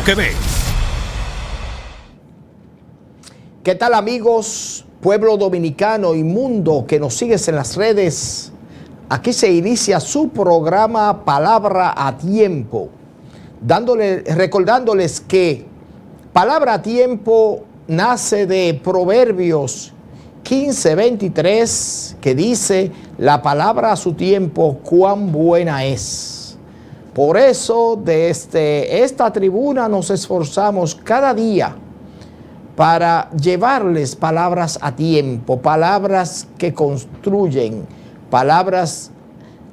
lo que ve. ¿Qué tal, amigos, pueblo dominicano y mundo que nos sigues en las redes? Aquí se inicia su programa Palabra a Tiempo, recordándoles que Palabra a Tiempo nace de Proverbios 15:23, que dice: la palabra a su tiempo, cuán buena es. Por eso, desde esta tribuna nos esforzamos cada día para llevarles palabras a tiempo, palabras que construyen, palabras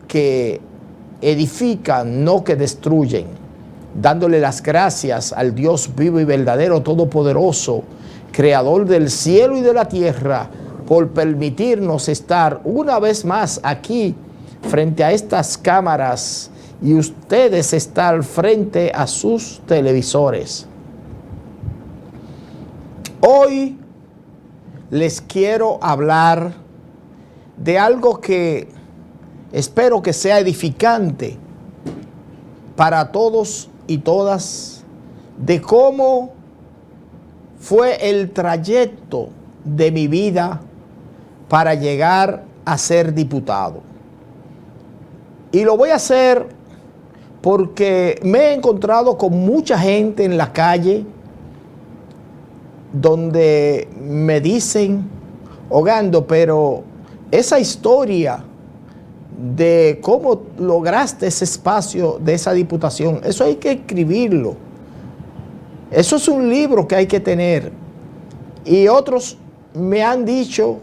que edifican, no que destruyen, dándole las gracias al Dios vivo y verdadero, todopoderoso, creador del cielo y de la tierra, por permitirnos estar una vez más aquí frente a estas cámaras y ustedes estar frente a sus televisores. Hoy les quiero hablar de algo que espero que sea edificante para todos y todas, de cómo fue el trayecto de mi vida para llegar a ser diputado. Y lo voy a hacer porque me he encontrado con mucha gente en la calle donde me dicen: Ogando, pero esa historia de cómo lograste ese espacio de esa diputación, eso hay que escribirlo. Eso es un libro que hay que tener. Y otros me han dicho: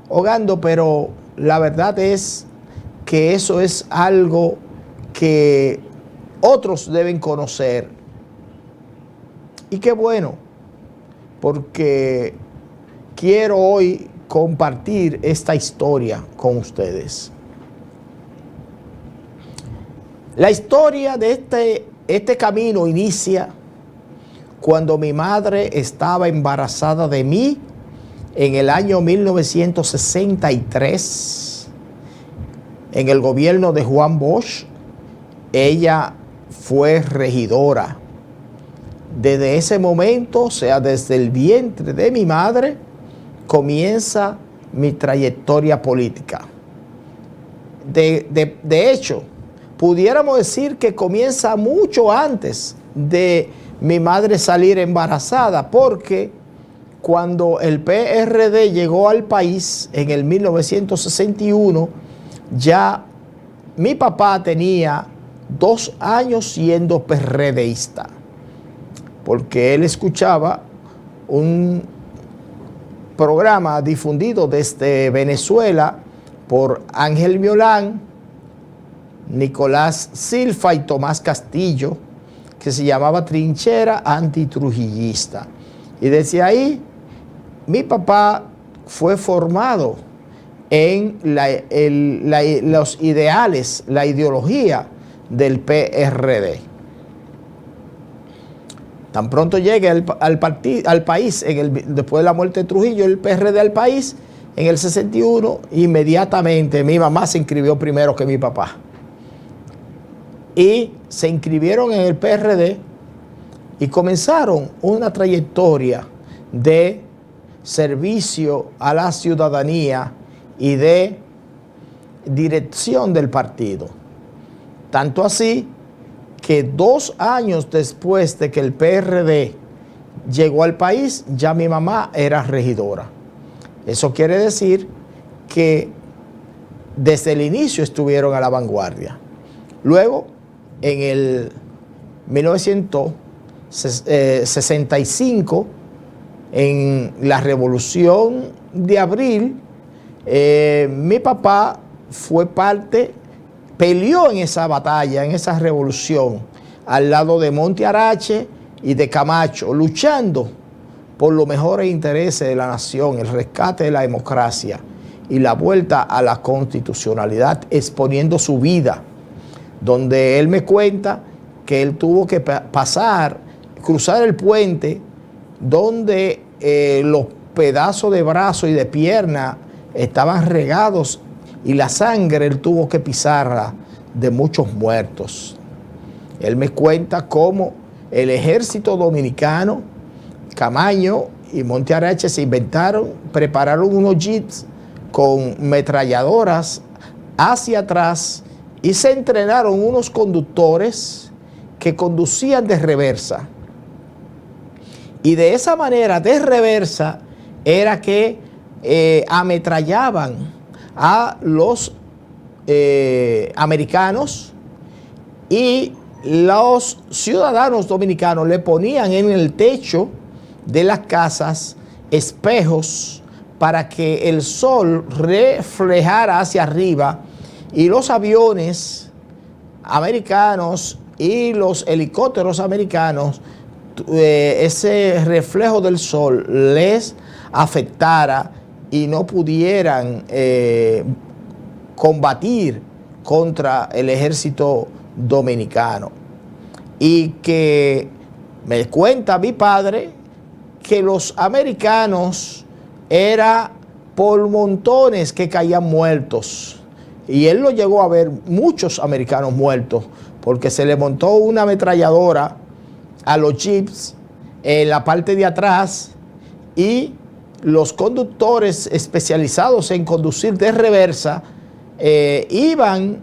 Ogando, pero la verdad es que eso es algo que otros deben conocer. Y qué bueno, porque quiero hoy compartir esta historia con ustedes. La historia de este camino inicia cuando mi madre estaba embarazada de mí en el año 1963, en el gobierno de Juan Bosch. Ella fue regidora. Desde ese momento, o sea, desde el vientre de mi madre, comienza mi trayectoria política. De hecho, pudiéramos decir que comienza mucho antes de mi madre salir embarazada, porque cuando el PRD llegó al país en el 1961, ya mi papá tenía 2 años siendo PRDista, porque él escuchaba un programa difundido desde Venezuela por Ángel Miolán, Nicolás Silfa y Tomás Castillo, que se llamaba Trinchera Antitrujillista. Y desde ahí mi papá fue formado en los ideales, la ideología del PRD. Tan pronto llegue al país, después de la muerte de Trujillo, el PRD al país, en el 61, inmediatamente mi mamá se inscribió primero que mi papá. Y se inscribieron en el PRD y comenzaron una trayectoria de servicio a la ciudadanía y de dirección del partido. Tanto así que 2 años después de que el PRD llegó al país, ya mi mamá era regidora. Eso quiere decir que desde el inicio estuvieron a la vanguardia. Luego, en el 1965, en la Revolución de Abril, mi papá fue peleó en esa batalla, en esa revolución, al lado de Monte Arache y de Camacho, luchando por los mejores intereses de la nación, el rescate de la democracia y la vuelta a la constitucionalidad, exponiendo su vida, donde él me cuenta que él tuvo que cruzar el puente, donde los pedazos de brazo y de pierna estaban regados y la sangre él tuvo que pisarla de muchos muertos. Él me cuenta cómo el ejército dominicano, Camaño y Monte Arache se prepararon unos jeeps con metralladoras hacia atrás y se entrenaron unos conductores que conducían de reversa. Y de esa manera, de reversa, era que ametrallaban a los americanos, y los ciudadanos dominicanos le ponían en el techo de las casas espejos para que el sol reflejara hacia arriba, y los aviones americanos y los helicópteros americanos, ese reflejo del sol les afectara y no pudieran combatir contra el ejército dominicano. Y que me cuenta mi padre que los americanos era por montones que caían muertos, y él lo llegó a ver, muchos americanos muertos, porque se le montó una ametralladora a los jeeps en la parte de atrás, y los conductores especializados en conducir de reversa iban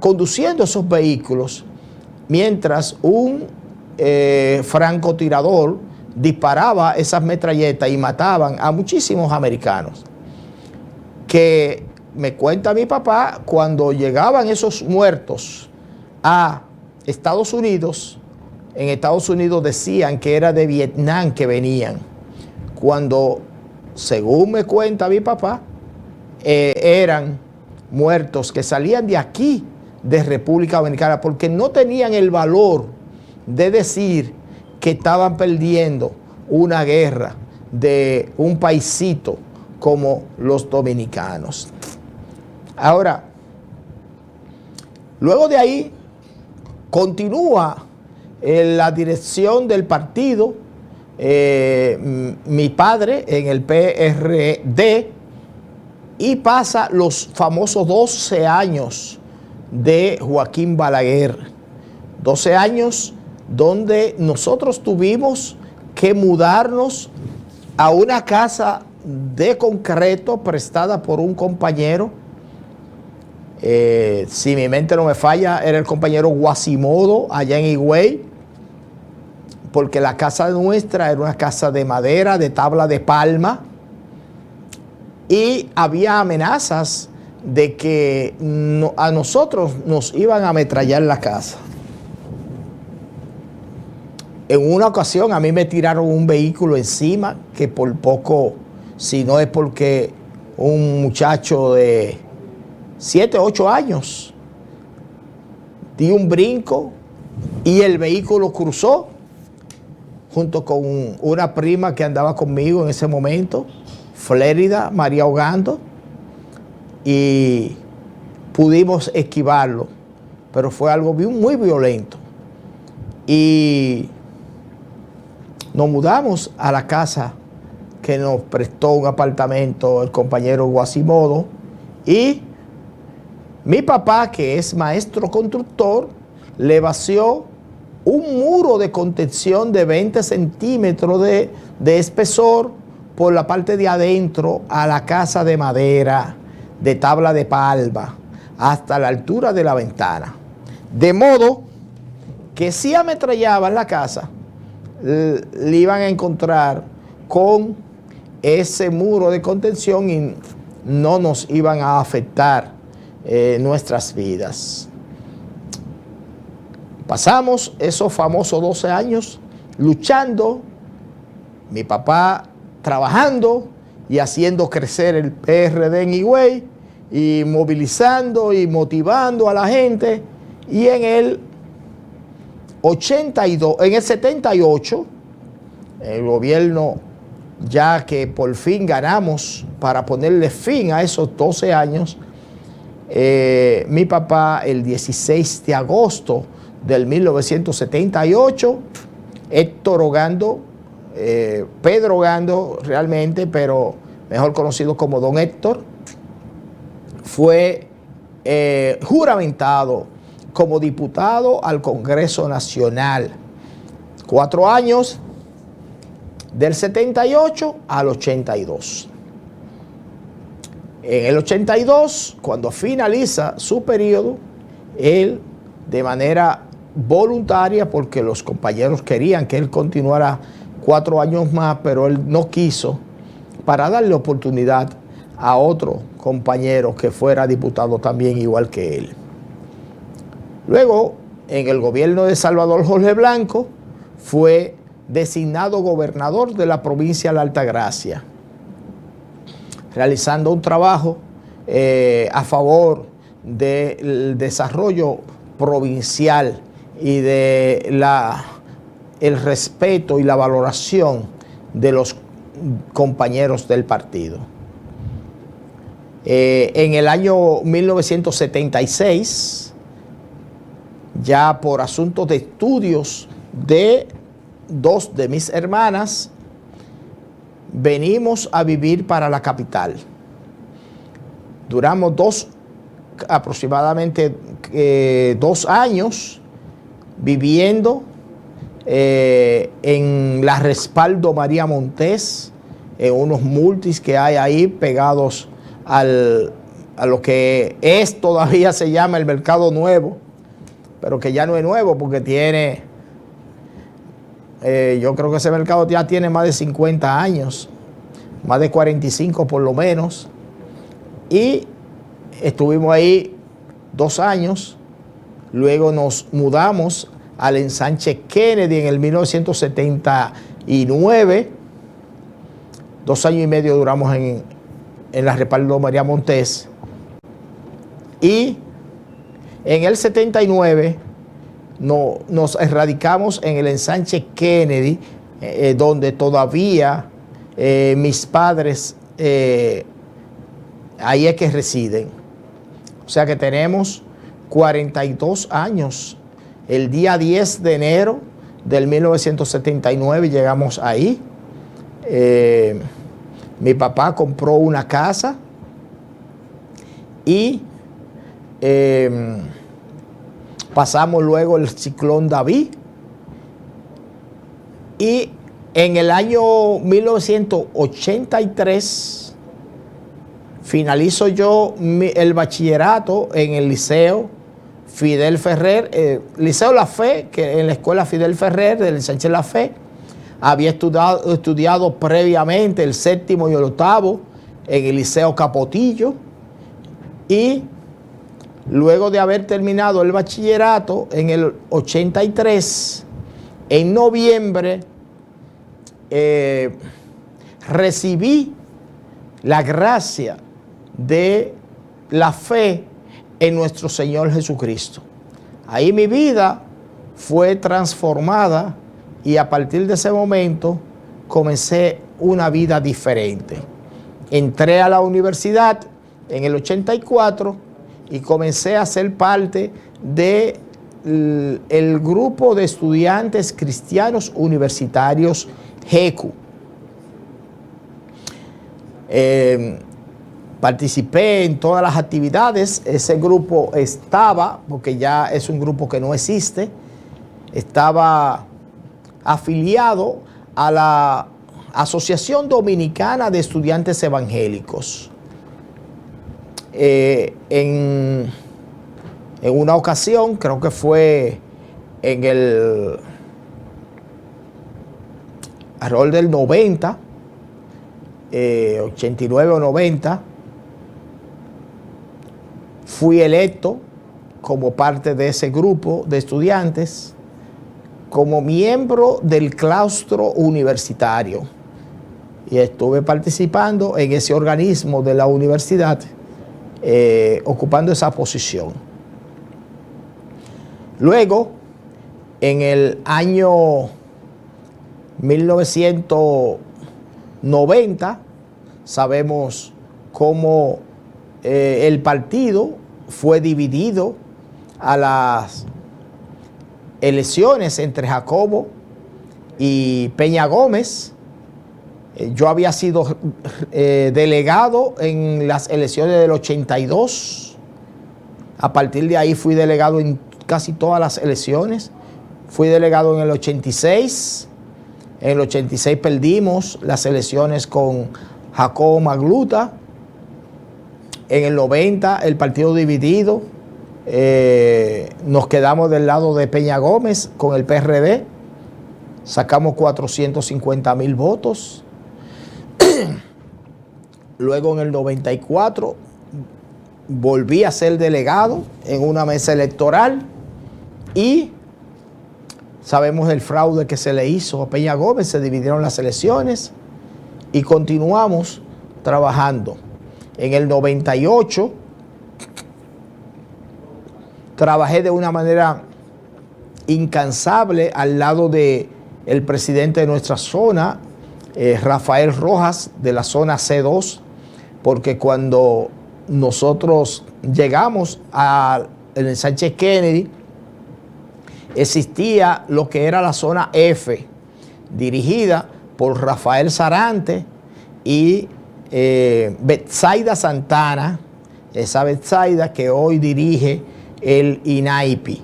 conduciendo esos vehículos, mientras un francotirador disparaba esas metralletas y mataban a muchísimos americanos. Que me cuenta mi papá, cuando llegaban esos muertos a Estados Unidos, en Estados Unidos decían que era de Vietnam que venían, cuando, según me cuenta mi papá, eran muertos que salían de aquí, de República Dominicana, porque no tenían el valor de decir que estaban perdiendo una guerra de un paisito como los dominicanos. Ahora, luego de ahí, continúa en la dirección del partido mi padre en el PRD, y pasa los famosos 12 años de Joaquín Balaguer. 12 años donde nosotros tuvimos que mudarnos a una casa de concreto prestada por un compañero. Si mi mente no me falla, era el compañero Guasimodo, allá en Higüey, porque la casa nuestra era una casa de madera, de tabla de palma, y había amenazas de que a nosotros nos iban a ametrallar la casa. En una ocasión a mí me tiraron un vehículo encima, que por poco, si no es porque un muchacho de 7, 8 años di un brinco y el vehículo cruzó junto con una prima que andaba conmigo en ese momento, Flérida María Ogando, y pudimos esquivarlo, pero fue algo muy violento. Y nos mudamos a la casa que nos prestó un apartamento el compañero Guasimodo, y mi papá, que es maestro constructor, le vació un muro de contención de 20 centímetros de espesor por la parte de adentro a la casa de madera, de tabla de palma, hasta la altura de la ventana. De modo que si ametrallaban la casa, le iban a encontrar con ese muro de contención y no nos iban a afectar nuestras vidas. Pasamos esos famosos 12 años luchando, mi papá trabajando y haciendo crecer el PRD en Higüey, y movilizando y motivando a la gente. Y en el 78, el gobierno, ya que por fin ganamos para ponerle fin a esos 12 años, mi papá, el 16 de agosto del 1978, Héctor Ogando, Pedro Ogando realmente, pero mejor conocido como Don Héctor, fue juramentado como diputado al Congreso Nacional. 4 años del 78 al 82. En el 82, cuando finaliza su periodo, él de manera voluntaria, porque los compañeros querían que él continuara 4 años más, pero él no quiso, para darle oportunidad a otro compañero que fuera diputado también igual que él. Luego, en el gobierno de Salvador Jorge Blanco, fue designado gobernador de la provincia de la Altagracia, realizando un trabajo a favor del desarrollo provincial y de el respeto y la valoración de los compañeros del partido. En el año 1976, ya por asuntos de estudios de 2 de mis hermanas, venimos a vivir para la capital. Duramos aproximadamente 2 años viviendo en la Respaldo María Montés, en unos multis que hay ahí pegados a lo que todavía se llama el Mercado Nuevo, pero que ya no es nuevo porque tiene, yo creo que ese mercado ya tiene más de 50 años, más de 45 por lo menos, y estuvimos ahí 2 años. Luego nos mudamos al ensanche Kennedy en el 1979. 2 años y medio duramos en la Respaldo María Montés. Y en el 79 nos erradicamos en el ensanche Kennedy, donde todavía mis padres ahí es que residen. O sea que tenemos 42 años. El día 10 de enero del 1979 llegamos ahí. Mi papá compró una casa y pasamos luego el ciclón David. Y en el año 1983 finalizo yo el bachillerato en el Liceo Fidel Ferrer, Liceo La Fe, que en la escuela Fidel Ferrer del ensanche La Fe. Había estudiado previamente el 7º y el 8º en el Liceo Capotillo. Y luego de haber terminado el bachillerato en el 83, en noviembre, recibí la gracia de la fe en nuestro Señor Jesucristo. Ahí mi vida fue transformada y a partir de ese momento comencé una vida diferente. Entré a la universidad en el 84 y comencé a ser parte del grupo de estudiantes cristianos universitarios GECU. Participé en todas las actividades. Ese grupo estaba, porque ya es un grupo que no existe, estaba afiliado a la Asociación Dominicana de Estudiantes Evangélicos. En una ocasión, creo que fue en el alrededor del 90, 89 o 90, fui electo como parte de ese grupo de estudiantes, como miembro del claustro universitario. Y estuve participando en ese organismo de la universidad, ocupando esa posición. Luego, en el año 1990, sabemos cómo el partido fue dividido a las elecciones entre Jacobo y Peña Gómez. Yo había sido delegado en las elecciones del 82. A partir de ahí fui delegado en casi todas las elecciones. Fui delegado en el 86. En el 86 perdimos las elecciones con Jacobo Magluta. En el 90 el partido dividido. Nos quedamos del lado de Peña Gómez con el PRD. Sacamos 450,000 votos. Luego en el 94 volví a ser delegado en una mesa electoral y sabemos el fraude que se le hizo a Peña Gómez, se dividieron las elecciones y continuamos trabajando. En el 98 trabajé de una manera incansable al lado del presidente de nuestra zona, Rafael Rojas, de la zona C2, porque cuando nosotros llegamos al Sánchez Kennedy, existía lo que era la zona F, dirigida por Rafael Sarante y Betsaida Santana, esa Betsaida que hoy dirige el INAIPI.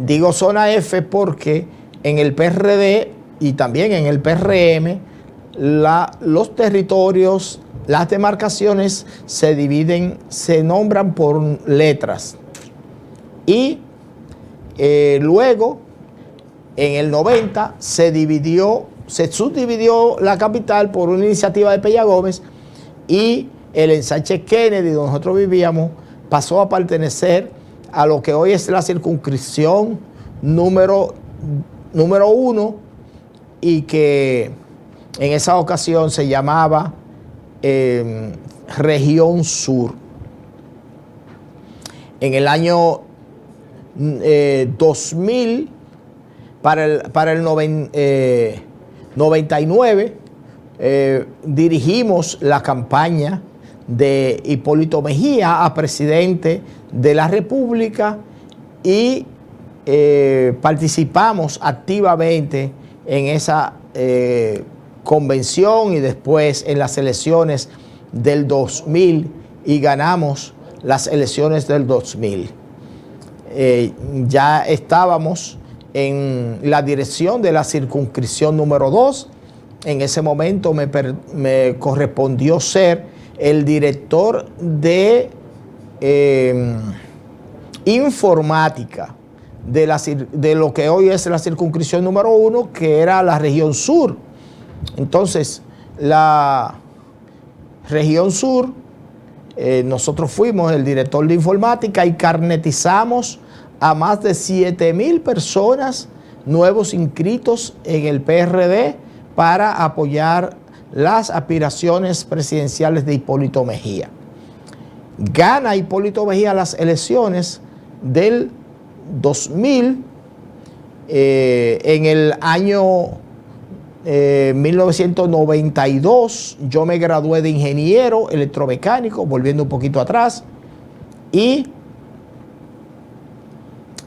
Digo zona F porque en el PRD y también en el PRM los territorios, las demarcaciones se dividen, se nombran por letras. Y luego, en el 90, se subdividió la capital por una iniciativa de Peña Gómez y el ensanche Kennedy, donde nosotros vivíamos, pasó a pertenecer a lo que hoy es la circunscripción número 1 y que en esa ocasión se llamaba Región Sur. En el año 2000, para el 99, dirigimos la campaña de Hipólito Mejía a presidente de la República y participamos activamente en esa convención y después en las elecciones del 2000 y ganamos las elecciones del 2000. Ya estábamos en la dirección de la circunscripción número 2. En ese momento me correspondió ser el director de informática de lo que hoy es la circunscripción número 1, que era la región sur. Entonces, la región sur, nosotros fuimos el director de informática y carnetizamos a más de 7,000 personas nuevos inscritos en el PRD para apoyar las aspiraciones presidenciales de Hipólito Mejía. Gana Hipólito Mejía las elecciones del 2000. En el año 1992 yo me gradué de ingeniero electromecánico, volviendo un poquito atrás, y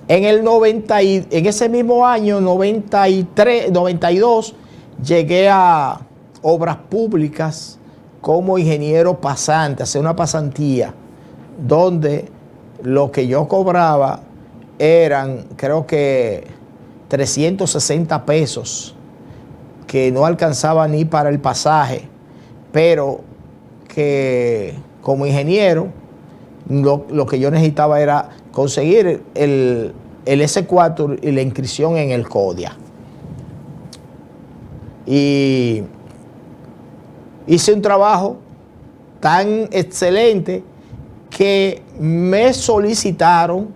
en ese mismo año 92 llegué a obras públicas como ingeniero pasante, hacer una pasantía donde lo que yo cobraba eran, creo que 360 pesos, que no alcanzaba ni para el pasaje, pero que como ingeniero lo que yo necesitaba era conseguir el S4 y la inscripción en el CODIA. Y hice un trabajo tan excelente que me solicitaron,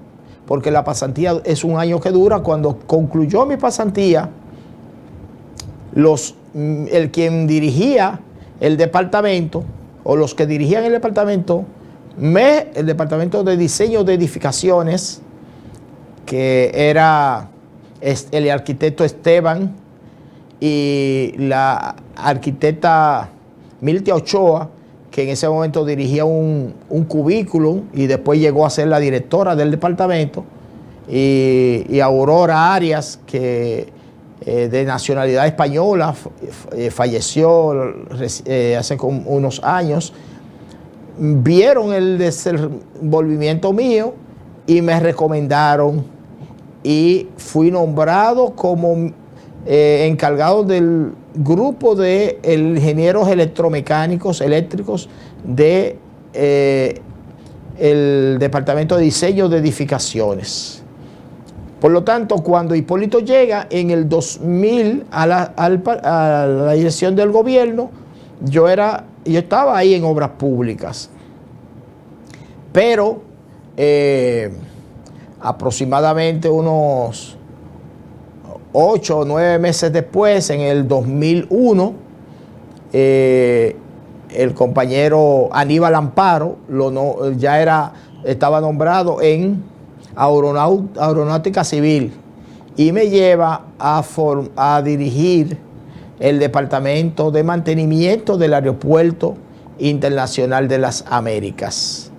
porque la pasantía es un año que dura. Cuando concluyó mi pasantía, el quien dirigía el departamento, o los que dirigían el departamento de diseño de edificaciones, que era el arquitecto Esteban y la arquitecta Miltia Ochoa, que en ese momento dirigía un cubículo y después llegó a ser la directora del departamento, y Aurora Arias, que de nacionalidad española, falleció hace como unos años. Vieron el desenvolvimiento mío y me recomendaron y fui nombrado como encargado del grupo de ingenieros electromecánicos, eléctricos de el Departamento de Diseño de Edificaciones. Por lo tanto, cuando Hipólito llega en el 2000 a la dirección del gobierno, yo estaba ahí en obras públicas. Pero aproximadamente unos 8 o 9 meses después, en el 2001, el compañero Aníbal Amparo estaba nombrado en Aeronáutica Civil y me lleva a dirigir el Departamento de Mantenimiento del Aeropuerto Internacional de las Américas.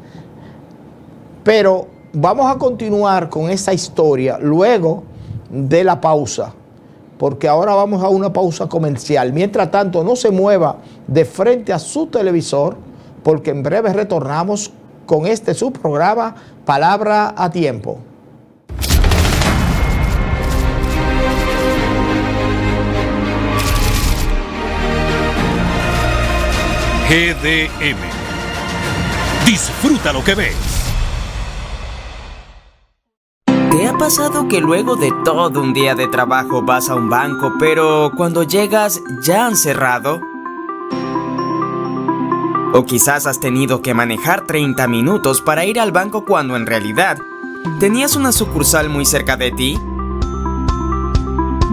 Pero vamos a continuar con esta historia luego de la pausa, porque ahora vamos a una pausa comercial. Mientras tanto, no se mueva de frente a su televisor, porque en breve retornamos con su programa Palabra a Tiempo. GDM. Disfruta lo que ves. ¿Te ha pasado que luego de todo un día de trabajo vas a un banco, pero cuando llegas ya han cerrado? O quizás has tenido que manejar 30 minutos para ir al banco cuando en realidad tenías una sucursal muy cerca de ti.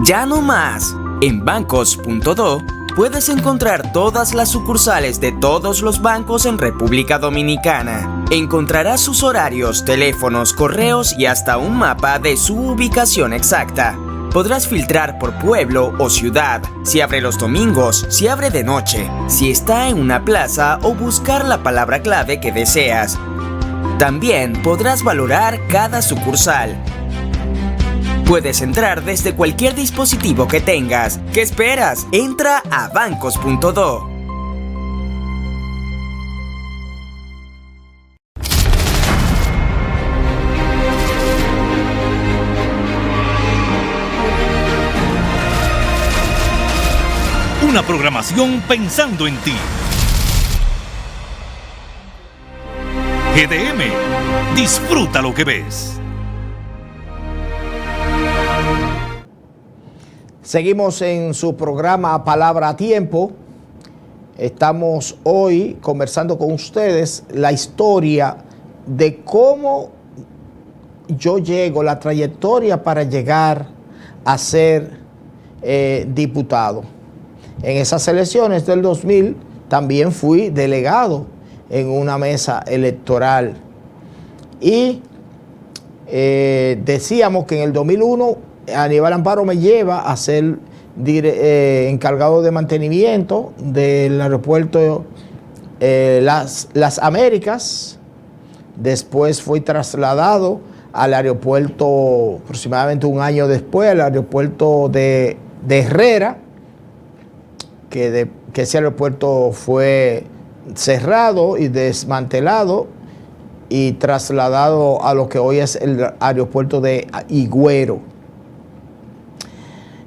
Ya no más. En bancos.do puedes encontrar todas las sucursales de todos los bancos en República Dominicana. Encontrarás sus horarios, teléfonos, correos y hasta un mapa de su ubicación exacta. Podrás filtrar por pueblo o ciudad, si abre los domingos, si abre de noche, si está en una plaza o buscar la palabra clave que deseas. También podrás valorar cada sucursal. Puedes entrar desde cualquier dispositivo que tengas. ¿Qué esperas? Entra a bancos.do. Una programación pensando en ti. GDM. Disfruta lo que ves. Seguimos en su programa Palabra a Tiempo. Estamos hoy conversando con ustedes la historia de cómo yo llego, la trayectoria para llegar a ser diputado. En esas elecciones del 2000 también fui delegado en una mesa electoral. Y decíamos que en el 2001 Aníbal Amparo me lleva a ser encargado de mantenimiento del aeropuerto Las Américas. Después fui trasladado al aeropuerto, aproximadamente un año después, al aeropuerto de Herrera, que ese aeropuerto fue cerrado y desmantelado y trasladado a lo que hoy es el aeropuerto de Higüero.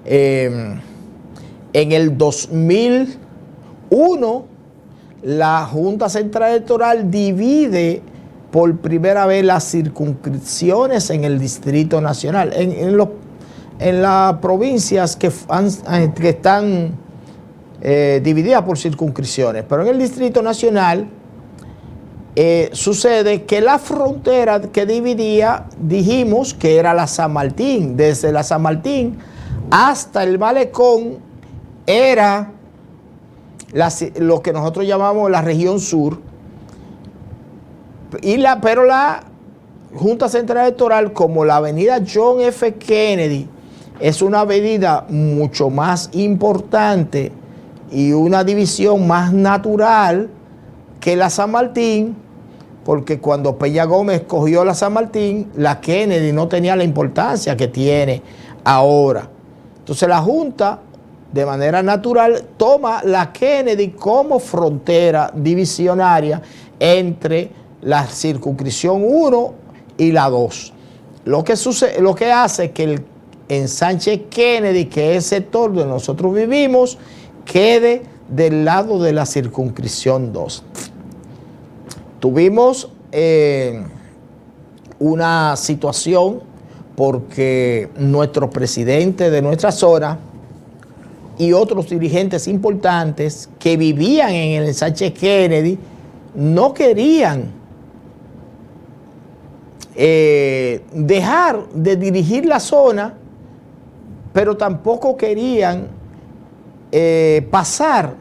En el 2001, la Junta Central Electoral divide por primera vez las circunscripciones en el Distrito Nacional, en las provincias que están divididas por circunscripciones. Pero en el Distrito Nacional sucede que la frontera que dividía, dijimos que era la San Martín. Desde la San Martín hasta el Malecón era lo que nosotros llamamos la región sur. Pero la Junta Central Electoral, como la avenida John F. Kennedy es una avenida mucho más importante y una división más natural que la San Martín, porque cuando Peña Gómez cogió la San Martín, la Kennedy no tenía la importancia que tiene ahora. Entonces la Junta, de manera natural, toma la Kennedy como frontera divisionaria entre la circunscripción 1 y la 2. Lo que sucede, lo que hace que el ensanche Kennedy, que es el sector donde nosotros vivimos, quede del lado de la circunscripción 2. Tuvimos una situación porque nuestro presidente de nuestra zona y otros dirigentes importantes que vivían en el ensanche Kennedy no querían dejar de dirigir la zona, pero tampoco querían pasar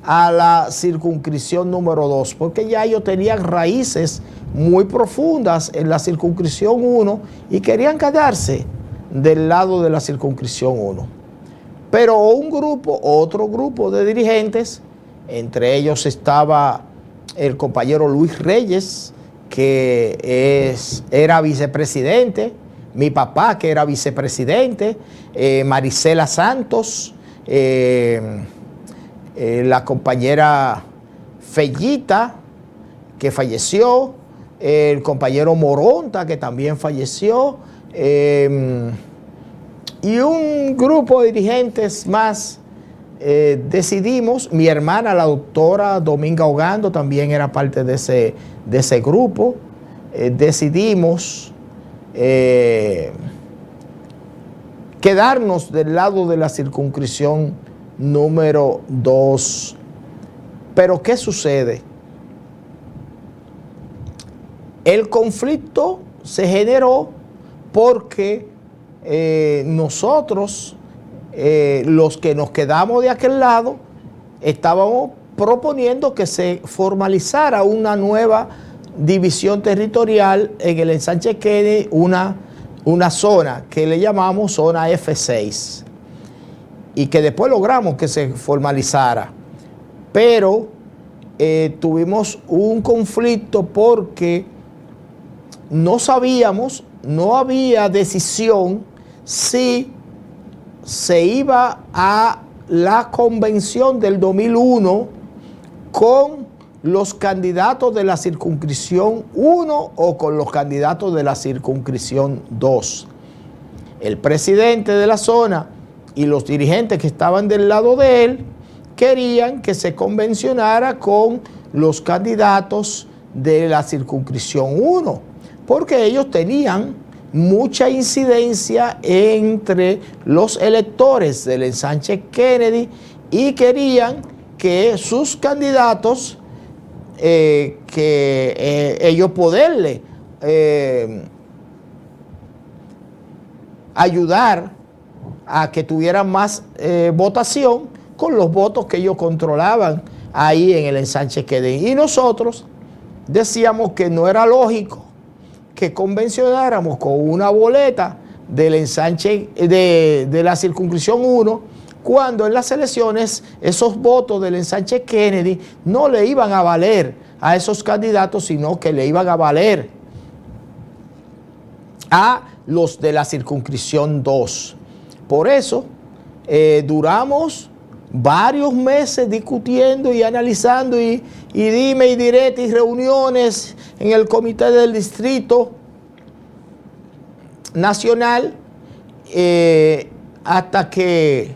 a la circunscripción número 2, porque ya ellos tenían raíces muy profundas en la circunscripción 1 y querían quedarse del lado de la circunscripción 1. Pero otro grupo de dirigentes, entre ellos estaba el compañero Luis Reyes, que era vicepresidente, mi papá, que era vicepresidente, Marisela Santos, la compañera Fellita, que falleció, el compañero Moronta, que también falleció, y un grupo de dirigentes más. Decidimos, mi hermana, la doctora Dominga Ogando, también era parte de ese grupo. Decidimos quedarnos del lado de la circunscripción número 2. Pero ¿qué sucede? El conflicto se generó porque nosotros, los que nos quedamos de aquel lado, estábamos proponiendo que se formalizara una nueva división territorial en el ensanche Kennedy, una zona que le llamamos zona F6, y que después logramos que se formalizara. Pero tuvimos un conflicto porque no sabíamos, no había decisión si se iba a la convención del 2001 con los candidatos de la circunscripción 1 o con los candidatos de la circunscripción 2. El presidente de la zona y los dirigentes que estaban del lado de él querían que se convencionara con los candidatos de la circunscripción 1, porque ellos tenían mucha incidencia entre los electores del ensanche Kennedy y querían que sus candidatos, ellos poderle ayudar a que tuvieran más votación con los votos que ellos controlaban ahí en el ensanche Kennedy. Y nosotros decíamos que no era lógico que convencionáramos con una boleta del ensanche de la circunscripción 1, cuando en las elecciones esos votos del ensanche Kennedy no le iban a valer a esos candidatos, sino que le iban a valer a los de la circunscripción 2. Por eso duramos varios meses discutiendo y analizando y dime y direte y reuniones en el comité del distrito nacional, hasta que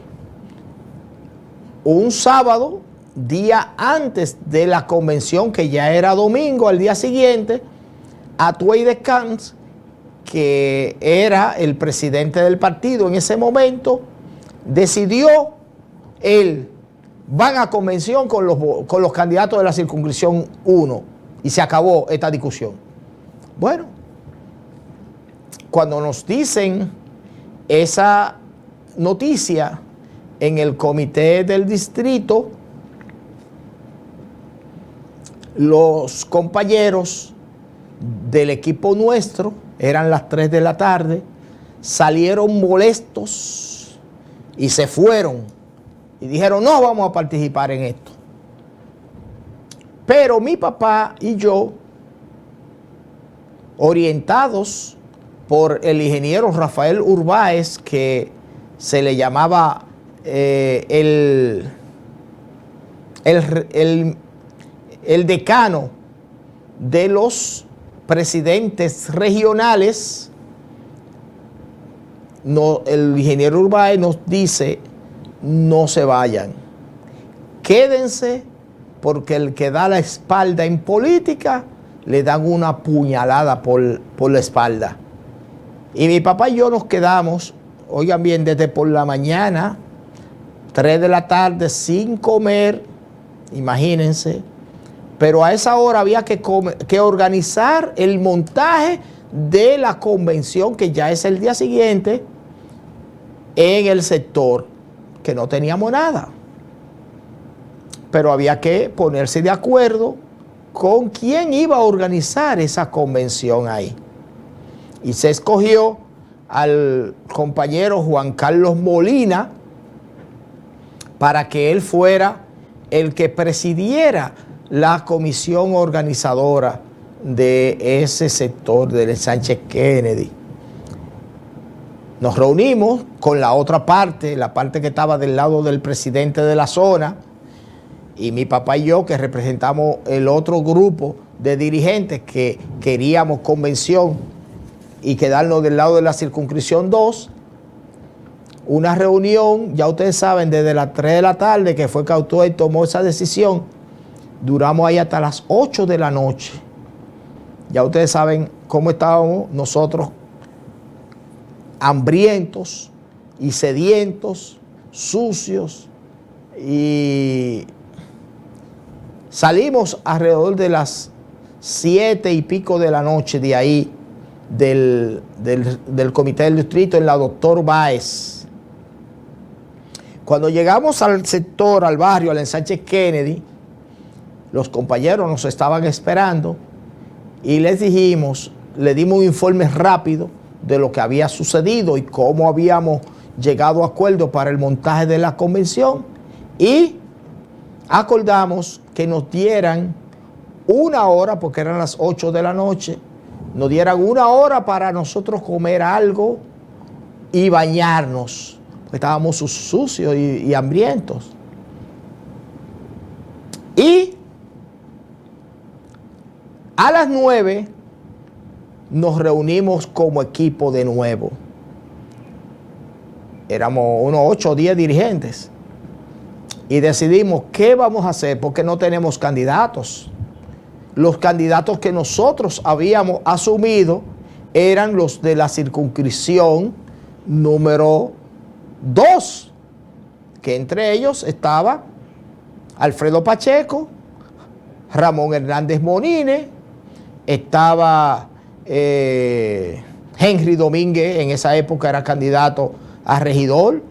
un sábado, día antes de la convención, que ya era domingo, al día siguiente, Atuey Descans, que era el presidente del partido en ese momento, decidió van a convención con los candidatos de la circunscripción 1 y se acabó esta discusión. Bueno, cuando nos dicen esa noticia en el comité del distrito, los compañeros del equipo nuestro, eran las 3 de la tarde, salieron molestos y se fueron y dijeron: no vamos a participar en esto. Pero mi papá y yo, orientados por el ingeniero Rafael Urbáez, que se le llamaba el decano de los presidentes regionales, el ingeniero Urbáez nos dice, no se vayan, quédense, porque el que da la espalda en política, le dan una puñalada por la espalda. Y mi papá y yo nos quedamos, oigan bien, desde por la mañana, 3 de la tarde, sin comer, imagínense. Pero a esa hora había que organizar el montaje de la convención, que ya es el día siguiente, en el sector, que no teníamos nada. Pero había que ponerse de acuerdo con quién iba a organizar esa convención ahí. Y se escogió al compañero Juan Carlos Molina para que él fuera el que presidiera la comisión organizadora de ese sector del Sánchez Kennedy. Nos reunimos con la otra parte, la parte que estaba del lado del presidente de la zona, y mi papá y yo, que representamos el otro grupo de dirigentes que queríamos convención y quedarnos del lado de la circunscripción 2, una reunión, ya ustedes saben, desde las 3 de la tarde, que fue que Autuay tomó esa decisión, duramos ahí hasta las 8 de la noche. Ya ustedes saben cómo estábamos nosotros, hambrientos y sedientos, sucios, y salimos alrededor de las 7 y pico de la noche de ahí, del comité del distrito, en la Doctor Báez. Cuando llegamos al sector, al barrio, al Sánchez Kennedy, los compañeros nos estaban esperando y les dimos un informe rápido de lo que había sucedido y cómo habíamos llegado a acuerdo para el montaje de la convención, y acordamos que nos dieran una hora, porque eran las 8 de la noche, nos dieran una hora para nosotros comer algo y bañarnos, porque estábamos sucios y hambrientos. Y a las 9 nos reunimos como equipo de nuevo. Éramos unos 8 o 10 dirigentes. Y decidimos qué vamos a hacer, porque no tenemos candidatos. Los candidatos que nosotros habíamos asumido eran los de la circunscripción número 2, que entre ellos estaba Alfredo Pacheco, Ramón Hernández Monine, estaba Henry Domínguez, en esa época era candidato a regidor.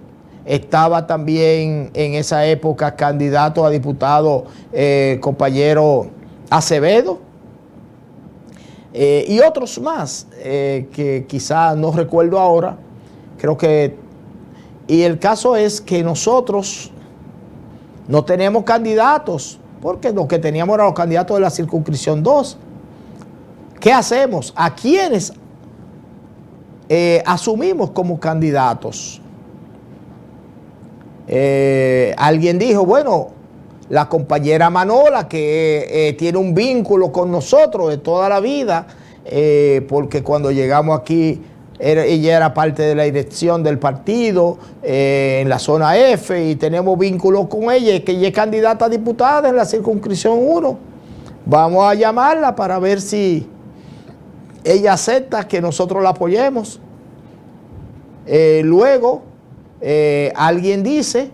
Estaba también en esa época candidato a diputado compañero Acevedo, y otros más que quizá no recuerdo ahora. Creo que, y el caso es que nosotros no tenemos candidatos, porque lo que teníamos eran los candidatos de la circunscripción 2. ¿Qué hacemos? ¿A quiénes asumimos como candidatos? Alguien dijo, bueno, la compañera Manola, que tiene un vínculo con nosotros de toda la vida, porque cuando llegamos aquí, ella era parte de la dirección del partido en la zona F, y tenemos vínculos con ella, que ella es candidata a diputada en la circunscripción 1. Vamos a llamarla para ver si ella acepta que nosotros la apoyemos. Luego, alguien dice,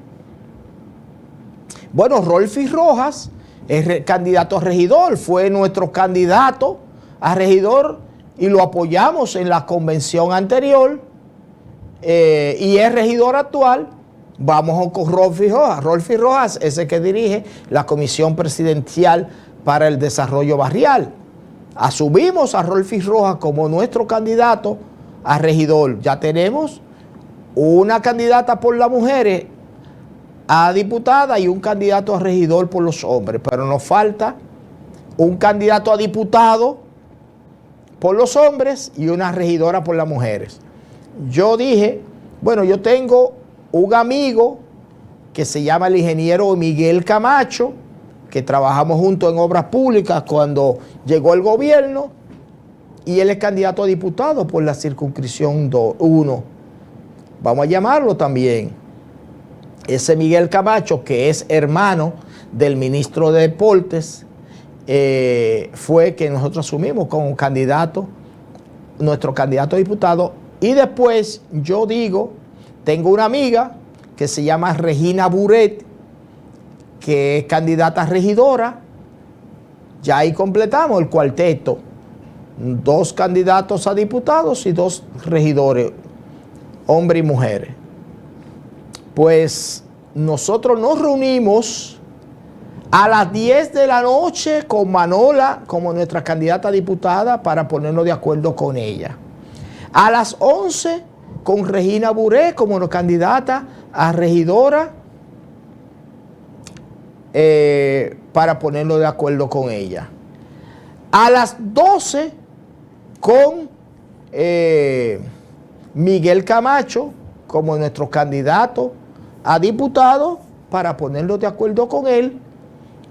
bueno, Rolfi Rojas es candidato a regidor, fue nuestro candidato a regidor y lo apoyamos en la convención anterior, y es regidor actual. Vamos con Rolfi Rojas. Rolfi Rojas es el que dirige la Comisión Presidencial para el Desarrollo Barrial. Asumimos a Rolfi Rojas como nuestro candidato a regidor. Ya tenemos una candidata por las mujeres a diputada y un candidato a regidor por los hombres, pero nos falta un candidato a diputado por los hombres y una regidora por las mujeres. Yo dije, bueno, yo tengo un amigo que se llama el ingeniero Miguel Camacho, que trabajamos juntos en obras públicas cuando llegó el gobierno, y él es candidato a diputado por la circunscripción 1. vamos a llamarlo también, ese Miguel Camacho, que es hermano del ministro de Deportes, fue que nosotros asumimos como candidato, nuestro candidato a diputado. Y después yo digo, tengo una amiga que se llama Regina Buret, que es candidata a regidora. Ya ahí completamos el cuarteto. 2 candidatos a diputados y 2 regidores, hombres y mujeres. Pues nosotros nos reunimos a las 10 de la noche con Manola como nuestra candidata a diputada para ponernos de acuerdo con ella. A las 11 con Regina Buré como nuestra candidata a regidora para ponernos de acuerdo con ella. A las 12 con Miguel Camacho como nuestro candidato a diputado para ponernos de acuerdo con él.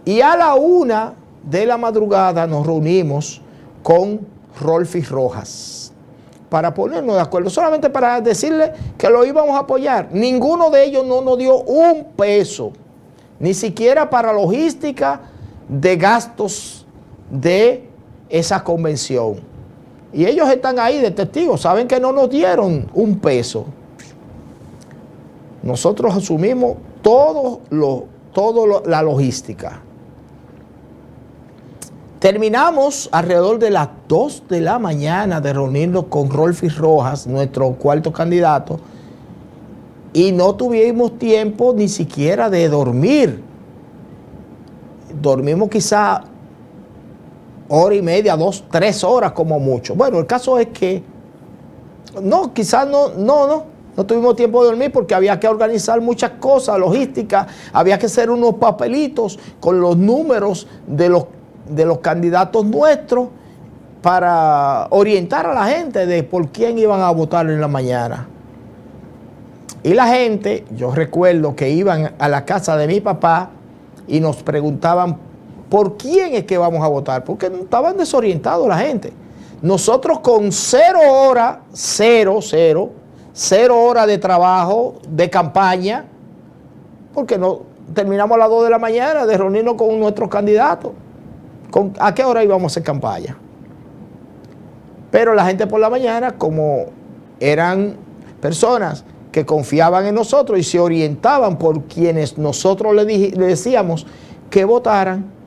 Y a la 1 de la madrugada nos reunimos con Rolfi Rojas para ponernos de acuerdo, solamente para decirle que lo íbamos a apoyar. Ninguno de ellos no nos dio un peso, ni siquiera para logística de gastos de esa convención. Y ellos están ahí de testigos, saben que no nos dieron un peso. Nosotros asumimos toda la logística. Terminamos alrededor de las 2 de la mañana de reunirnos con Rolfi Rojas, nuestro cuarto candidato, y no tuvimos tiempo ni siquiera de dormir. Dormimos quizá 1 hora y media, 2, 3 horas como mucho. Bueno, el caso es que no tuvimos tiempo de dormir porque había que organizar muchas cosas, logística, había que hacer unos papelitos con los números de los candidatos nuestros para orientar a la gente de por quién iban a votar en la mañana. Y la gente, yo recuerdo que iban a la casa de mi papá y nos preguntaban por quién es que vamos a votar, porque estaban desorientados la gente. Nosotros con 0 horas, 0 horas de trabajo, de campaña, porque no terminamos a las 2 de la mañana de reunirnos con nuestros candidatos. ¿A qué hora íbamos a hacer campaña? Pero la gente por la mañana, como eran personas que confiaban en nosotros y se orientaban por quienes nosotros le decíamos que votaran,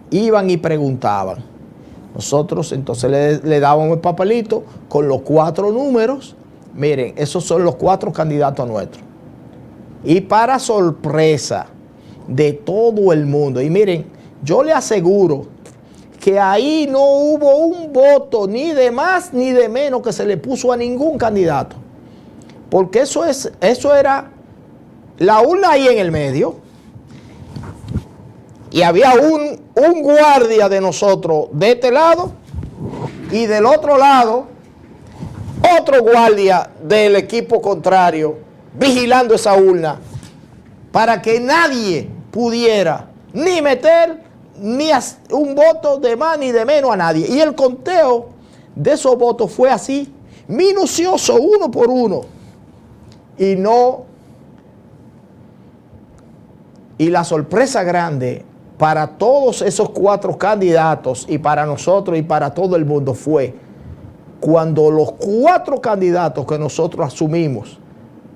iban y preguntaban. Nosotros entonces le dábamos el papelito con los 4 números. Miren, esos son los 4 candidatos nuestros. Y para sorpresa de todo el mundo, y miren, yo le aseguro que ahí no hubo un voto ni de más ni de menos que se le puso a ningún candidato. Porque eso era la urna ahí en el medio. Y había un guardia de nosotros de este lado y del otro lado otro guardia del equipo contrario vigilando esa urna para que nadie pudiera ni meter ni un voto de más ni de menos a nadie. Y el conteo de esos votos fue así, minucioso, uno por uno. Y la sorpresa grande para todos esos 4 candidatos y para nosotros y para todo el mundo fue cuando los 4 candidatos que nosotros asumimos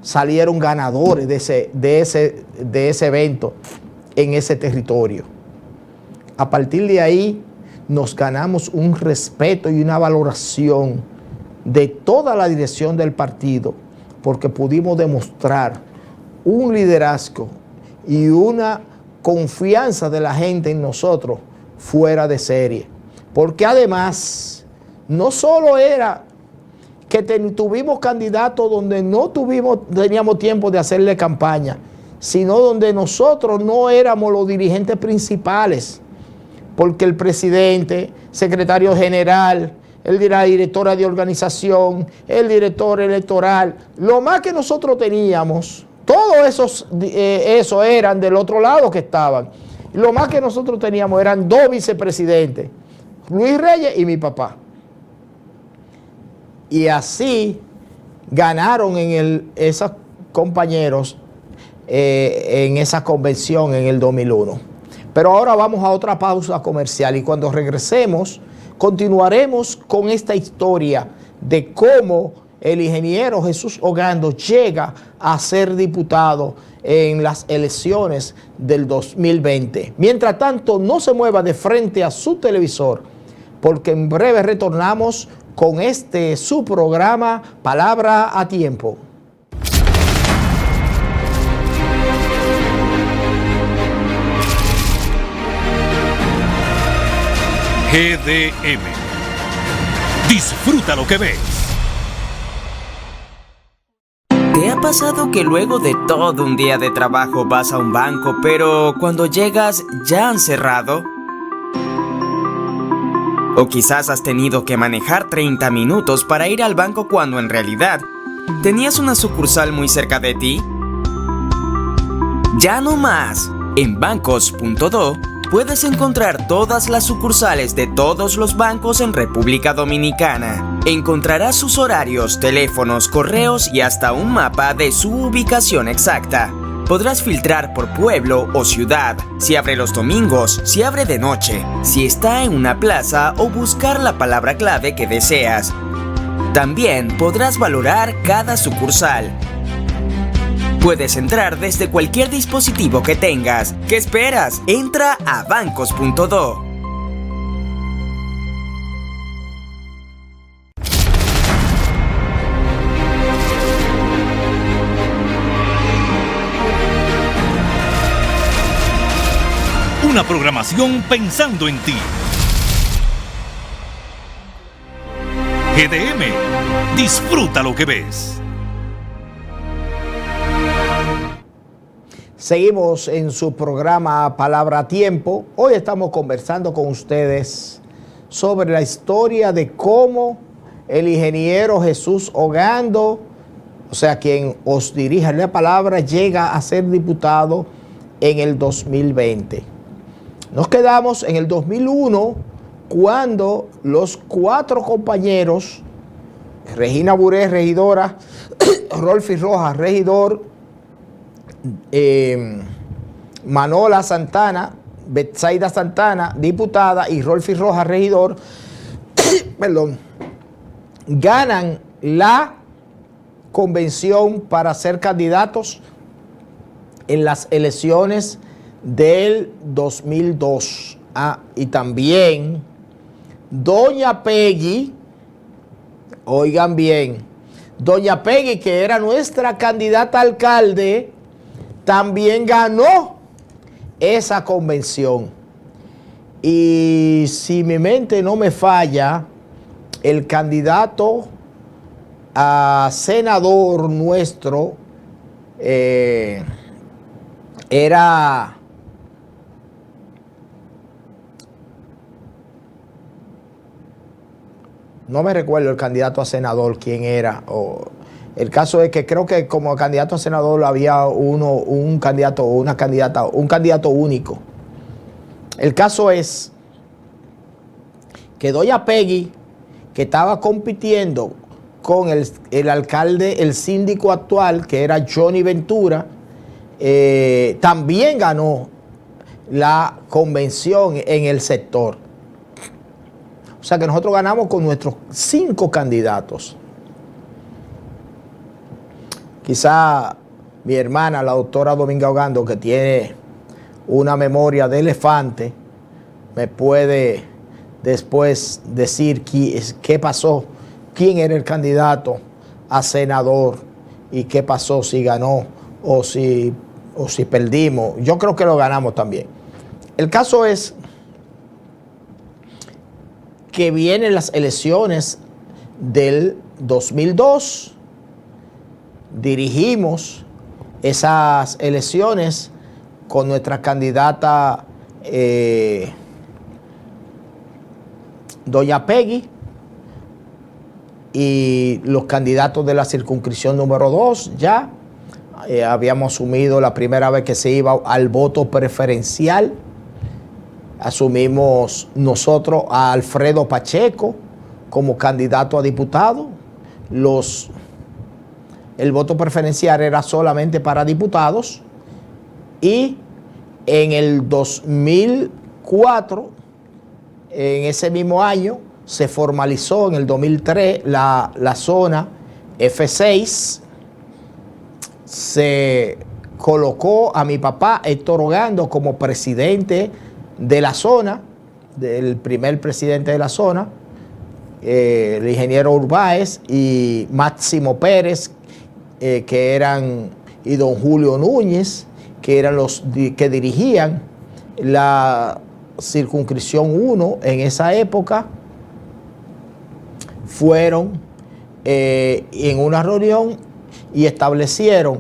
salieron ganadores de ese evento en ese territorio. A partir de ahí nos ganamos un respeto y una valoración de toda la dirección del partido porque pudimos demostrar un liderazgo y una confianza de la gente en nosotros fuera de serie. Porque además, no solo era que tuvimos candidatos donde no teníamos tiempo de hacerle campaña, sino donde nosotros no éramos los dirigentes principales, porque el presidente, secretario general, la directora de organización, el director electoral, lo más que nosotros teníamos, todos esos eran del otro lado que estaban. Lo más que nosotros teníamos eran 2 vicepresidentes, Luis Reyes y mi papá. Y así ganaron esos compañeros en esa convención en el 2001. Pero ahora vamos a otra pausa comercial y cuando regresemos continuaremos con esta historia de cómo el ingeniero Jesús Ogando llega a ser diputado en las elecciones del 2020. Mientras tanto, no se mueva de frente a su televisor, porque en breve retornamos con su programa Palabra a Tiempo. GDM. Disfruta lo que ves. ¿Te ha pasado que luego de todo un día de trabajo vas a un banco, pero cuando llegas ya han cerrado? O quizás has tenido que manejar 30 minutos para ir al banco cuando en realidad tenías una sucursal muy cerca de ti. Ya no más. En bancos.do puedes encontrar todas las sucursales de todos los bancos en República Dominicana. Encontrarás sus horarios, teléfonos, correos y hasta un mapa de su ubicación exacta. Podrás filtrar por pueblo o ciudad, si abre los domingos, si abre de noche, si está en una plaza o buscar la palabra clave que deseas. También podrás valorar cada sucursal. Puedes entrar desde cualquier dispositivo que tengas. ¿Qué esperas? Entra a bancos.do. Una programación pensando en ti. GDM. Disfruta lo que ves. Seguimos en su programa Palabra a Tiempo. Hoy estamos conversando con ustedes sobre la historia de cómo el ingeniero Jesús Ogando, o sea, quien os dirige la palabra, llega a ser diputado en el 2020. Nos quedamos en el 2001 cuando los 4 compañeros, Regina Buré, regidora, Rolfi Rojas, regidor, Manola Santana, Betsaida Santana, diputada, y Rolfi Rojas, regidor, perdón, ganan la convención para ser candidatos en las elecciones del 2002. Y también doña Peggy, oigan bien, doña Peggy, que era nuestra candidata a alcalde, también ganó esa convención. Y si mi mente no me falla, el candidato a senador nuestro era no me recuerdo el candidato a senador quién era. El caso es que creo que como candidato a senador había un candidato o una candidata, un candidato único. El caso es que doña Peggy, que estaba compitiendo con el alcalde, el síndico actual, que era Johnny Ventura, también ganó la convención en el sector. O sea que nosotros ganamos con nuestros 5 candidatos. Quizá mi hermana, la doctora Dominga Ogando, que tiene una memoria de elefante, me puede después decir qué pasó, quién era el candidato a senador y qué pasó, si ganó o si perdimos. Yo creo que lo ganamos también. El caso es que vienen las elecciones del 2002. Dirigimos esas elecciones con nuestra candidata doña Peggy y los candidatos de la circunscripción número 2 ya. Habíamos asumido la primera vez que se iba al voto preferencial. Asumimos nosotros a Alfredo Pacheco como candidato a diputado. Los el voto preferencial era solamente para diputados, y en el 2004, en ese mismo año, se formalizó en el 2003 la zona F6, se colocó a mi papá Héctor Ogando como presidente de la zona, del primer presidente de la zona, el ingeniero Urbáez y Máximo Pérez, y don Julio Núñez, que eran los que dirigían la circunscripción 1 en esa época. Fueron en una reunión y establecieron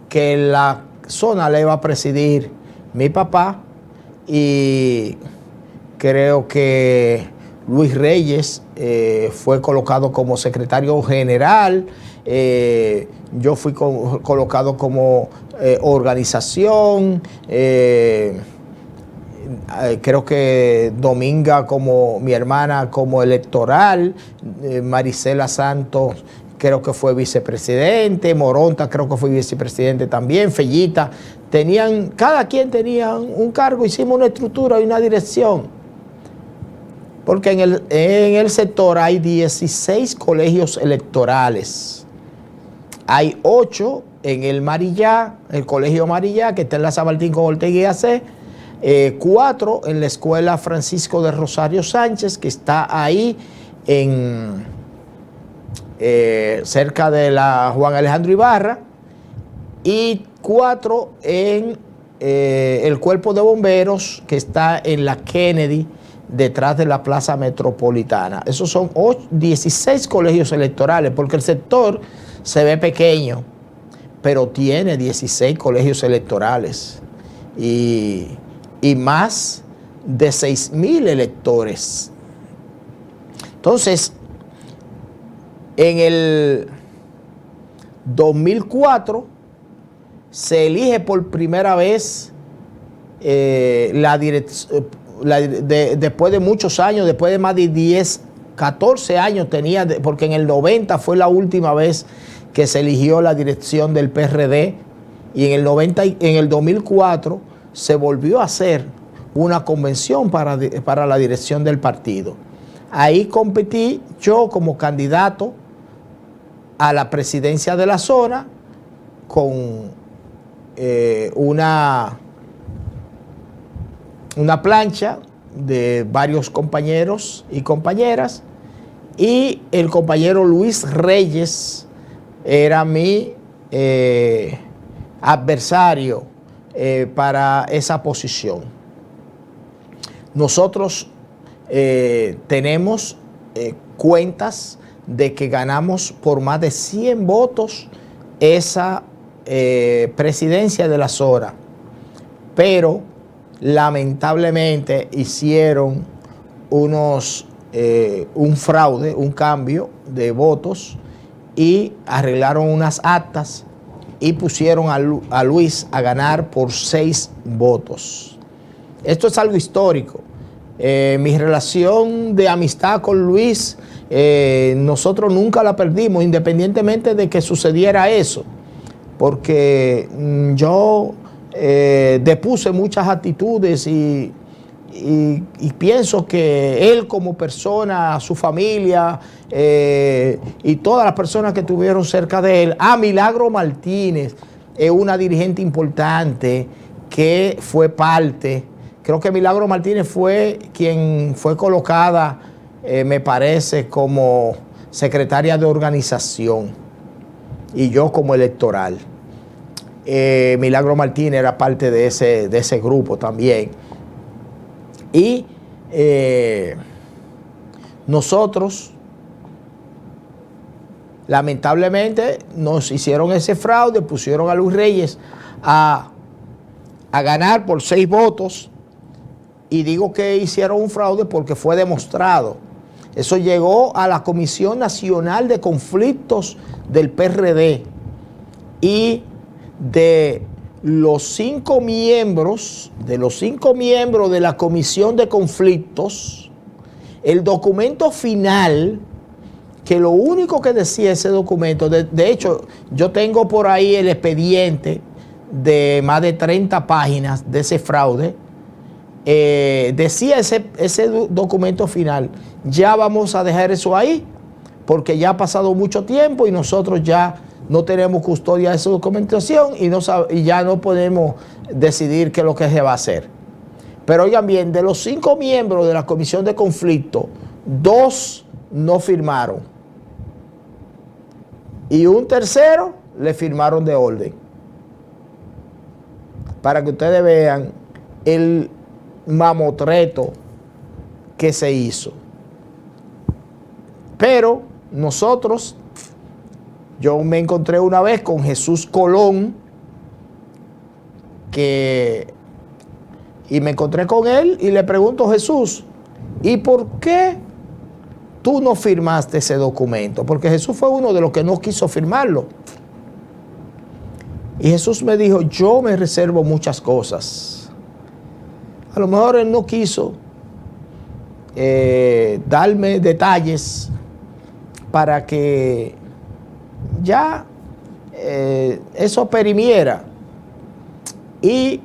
que la zona la iba a presidir mi papá, y creo que Luis Reyes fue colocado como secretario general. Yo fui colocado como organización. Creo que Dominga, como mi hermana, como electoral. Marisela Santos creo que fue vicepresidente. Moronta creo que fue vicepresidente también. Fellita. Cada quien tenía un cargo. Hicimos una estructura y una dirección. Porque en el sector hay 16 colegios electorales. Hay 8 en el Marillá, el colegio Marillá, que está en la San Martín con Ortega y Gasset. 4 en la escuela Francisco de Rosario Sánchez, que está ahí cerca de la Juan Alejandro Ibarra. Y 4 en el cuerpo de bomberos, que está en la Kennedy, detrás de la Plaza Metropolitana. Esos son 16 colegios electorales, porque el sector se ve pequeño, pero tiene 16 colegios electorales y más de 6,000 electores. Entonces, en el 2004 se elige por primera vez la dirección. Después de muchos años, después de más de 10, 14 años tenía, porque en el 90 fue la última vez que se eligió la dirección del PRD, y en el 2004 se volvió a hacer una convención para la dirección del partido. Ahí competí yo como candidato a la presidencia de la zona con una plancha de varios compañeros y compañeras, y el compañero Luis Reyes era mi adversario para esa posición. Nosotros tenemos cuentas de que ganamos por más de 100 votos esa presidencia de la zona, pero lamentablemente hicieron un fraude, un cambio de votos, y arreglaron unas actas y pusieron a Luis a ganar por 6 votos. Esto es algo histórico. Mi relación de amistad con Luis, nosotros nunca la perdimos, independientemente de que sucediera eso, porque yo depuse muchas actitudes y pienso que él como persona, su familia y todas las personas que estuvieron cerca de él, Milagro Martínez es una dirigente importante que fue parte. Creo que Milagro Martínez fue quien fue colocada, me parece, como secretaria de organización, y yo como electoral. Milagro Martínez era parte de ese grupo también. Y nosotros, lamentablemente, nos hicieron ese fraude, pusieron a Luis Reyes a ganar por 6 votos. Y digo que hicieron un fraude porque fue demostrado. Eso llegó a la Comisión Nacional de Conflictos del PRD, y de los 5 miembros de la Comisión de Conflictos, el documento final que lo único que decía ese documento, de hecho, yo tengo por ahí el expediente de más de 30 páginas de ese fraude, decía ese documento final, ya vamos a dejar eso ahí, porque ya ha pasado mucho tiempo y nosotros ya no tenemos custodia de esa documentación y ya no podemos decidir qué es lo que se va a hacer. Pero oigan bien, de los 5 miembros de la comisión de conflicto, 2 no firmaron. Y un tercero le firmaron de orden. Para que ustedes vean el mamotreto que se hizo. Pero nosotros, yo me encontré una vez con Jesús Colón, y me encontré con él y le pregunto, Jesús, ¿y por qué tú no firmaste ese documento? Porque Jesús fue uno de los que no quiso firmarlo. Y Jesús me dijo, yo me reservo muchas cosas. A lo mejor él no quiso darme detalles para que ya eso perimiera. Y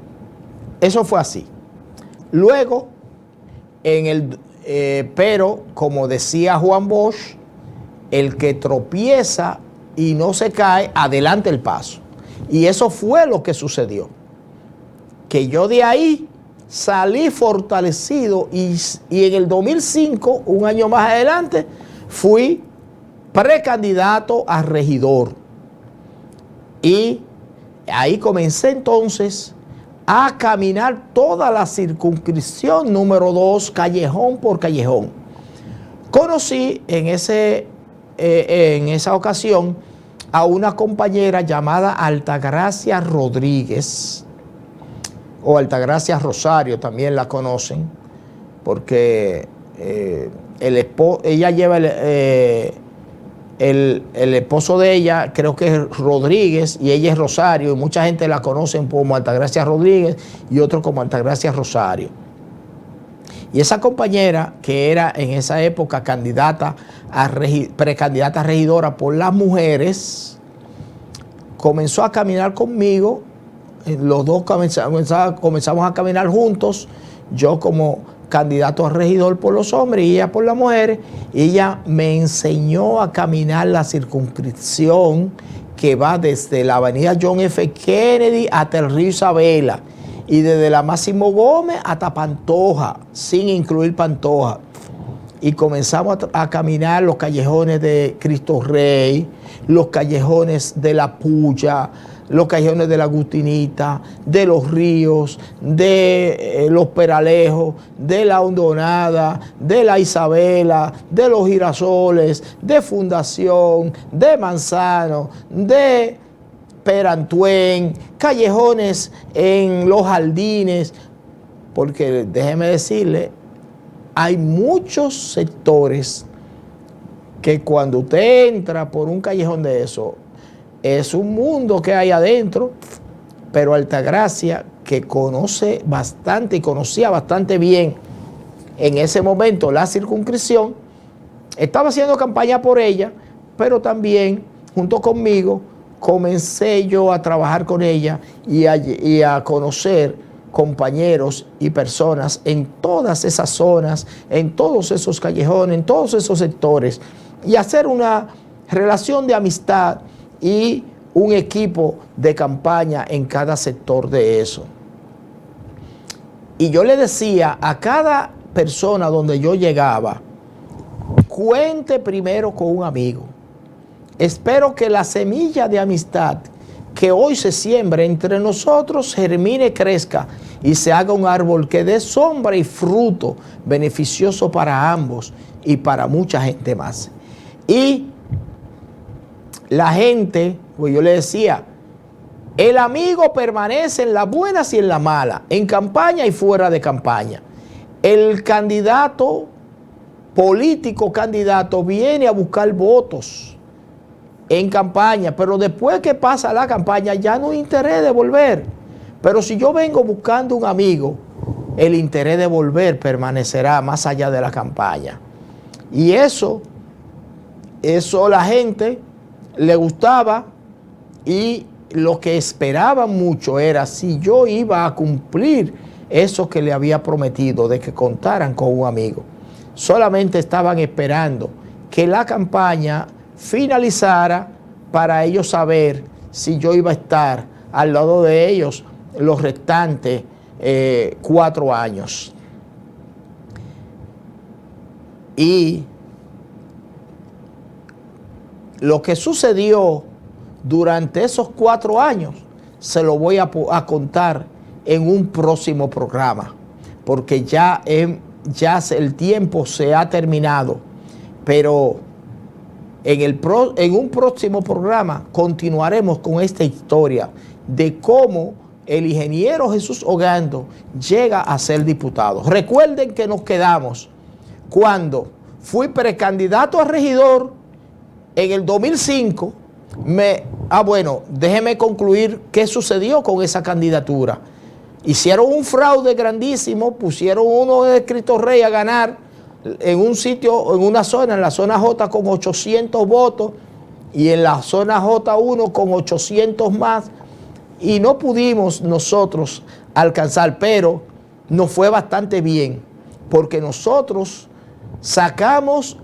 eso fue así. Luego, pero como decía Juan Bosch, el que tropieza y no se cae, adelante el paso. Y eso fue lo que sucedió. Que yo de ahí salí fortalecido y en el 2005, un año más adelante, fui precandidato a regidor. Y ahí comencé entonces a caminar toda la circunscripción número 2, callejón por callejón. Conocí en esa ocasión a una compañera llamada Altagracia Rodríguez, o Altagracia Rosario, también la conocen, porque ella lleva el esposo de ella, creo que es Rodríguez, y ella es Rosario, y mucha gente la conocen como Altagracia Rodríguez y otro como Altagracia Rosario. Y esa compañera, que era en esa época precandidata a regidora por las mujeres, comenzó a caminar conmigo. Los dos comenzamos a caminar juntos, yo como candidato a regidor por los hombres y ella por las mujeres. Y ella me enseñó a caminar la circunscripción que va desde la avenida John F. Kennedy hasta el río Isabela y desde la Máximo Gómez hasta Pantoja, sin incluir Pantoja. Y comenzamos a caminar los callejones de Cristo Rey, los callejones de La Puya, los callejones de la Agustinita, de los Ríos, de los Peralejos, de la Hondonada, de la Isabela, de los Girasoles, de Fundación, de Manzano, de Perantuen, callejones en los Jardines, porque déjeme decirle, hay muchos sectores que cuando usted entra por un callejón de eso, es un mundo que hay adentro, pero Altagracia, que conoce bastante y conocía bastante bien en ese momento la circunscripción, estaba haciendo campaña por ella, pero también junto conmigo comencé yo a trabajar con ella y a conocer compañeros y personas en todas esas zonas, en todos esos callejones, en todos esos sectores, y hacer una relación de amistad y un equipo de campaña en cada sector de eso. Y yo le decía a cada persona donde yo llegaba, cuente primero con un amigo. Espero que la semilla de amistad que hoy se siembra entre nosotros germine, crezca y se haga un árbol que dé sombra y fruto beneficioso para ambos y para mucha gente más. Y la gente, pues yo le decía, el amigo permanece en las buenas y en las malas, en campaña y fuera de campaña. El candidato, político candidato, viene a buscar votos en campaña, pero después que pasa la campaña ya no hay interés de volver. Pero si yo vengo buscando un amigo, el interés de volver permanecerá más allá de la campaña. Y eso eso la gente le gustaba y lo que esperaban mucho era si yo iba a cumplir eso que le había prometido de que contaran con un amigo. Solamente estaban esperando que la campaña finalizara para ellos saber si yo iba a estar al lado de ellos los restantes 4 años. Y lo que sucedió durante esos 4 años se lo voy a contar en un próximo programa, porque ya el tiempo se ha terminado, pero en un próximo programa continuaremos con esta historia de cómo el ingeniero Jesús Ogando llega a ser diputado. Recuerden que nos quedamos cuando fui precandidato a regidor en el 2005. Bueno, déjeme concluir qué sucedió con esa candidatura. Hicieron un fraude grandísimo, pusieron uno de Cristo Rey a ganar en un sitio, en una zona, en la zona J con 800 votos y en la zona J1 con 800 más, y no pudimos nosotros alcanzar, pero nos fue bastante bien porque nosotros sacamos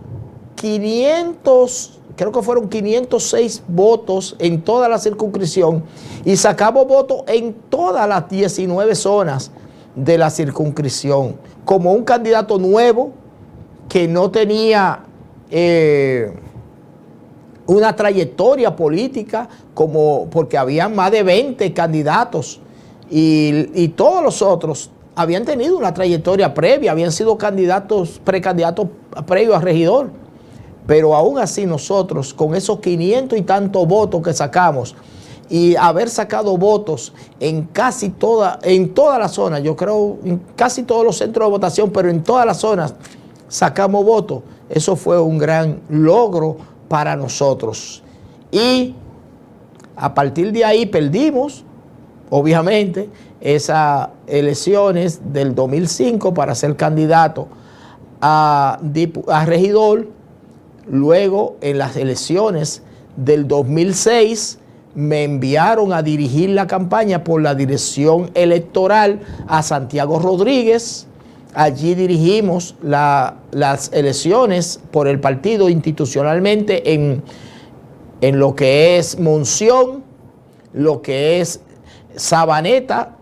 500, creo que fueron 506 votos en toda la circunscripción y sacamos votos en todas las 19 zonas de la circunscripción como un candidato nuevo que no tenía una trayectoria política, porque habían más de 20 candidatos y todos los otros habían tenido una trayectoria previa, habían sido precandidatos previos a regidor. Pero aún así nosotros, con esos 500 y tantos votos que sacamos y haber sacado votos en toda la zona, yo creo en casi todos los centros de votación, pero en todas las zonas sacamos votos, eso fue un gran logro para nosotros. Y a partir de ahí perdimos, obviamente, esas elecciones del 2005 para ser candidato a regidor. Luego, en las elecciones del 2006, me enviaron a dirigir la campaña por la dirección electoral a Santiago Rodríguez. Allí dirigimos las elecciones por el partido institucionalmente en lo que es Monción, lo que es Sabaneta,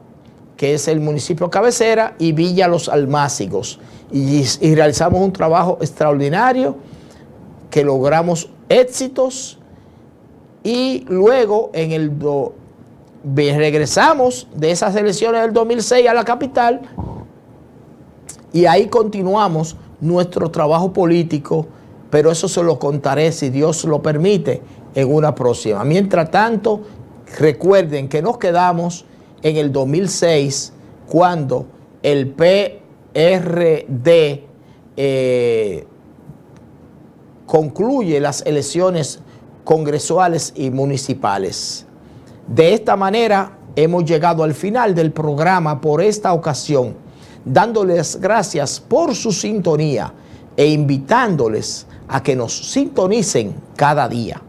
que es el municipio cabecera, y Villa Los Almácigos. Y realizamos un trabajo extraordinario, que logramos éxitos, y luego regresamos de esas elecciones del 2006 a la capital y ahí continuamos nuestro trabajo político, pero eso se lo contaré, si Dios lo permite, en una próxima. Mientras tanto, recuerden que nos quedamos en el 2006 cuando el PRD concluye las elecciones congresuales y municipales. De esta manera hemos llegado al final del programa por esta ocasión, dándoles gracias por su sintonía e invitándoles a que nos sintonicen cada día.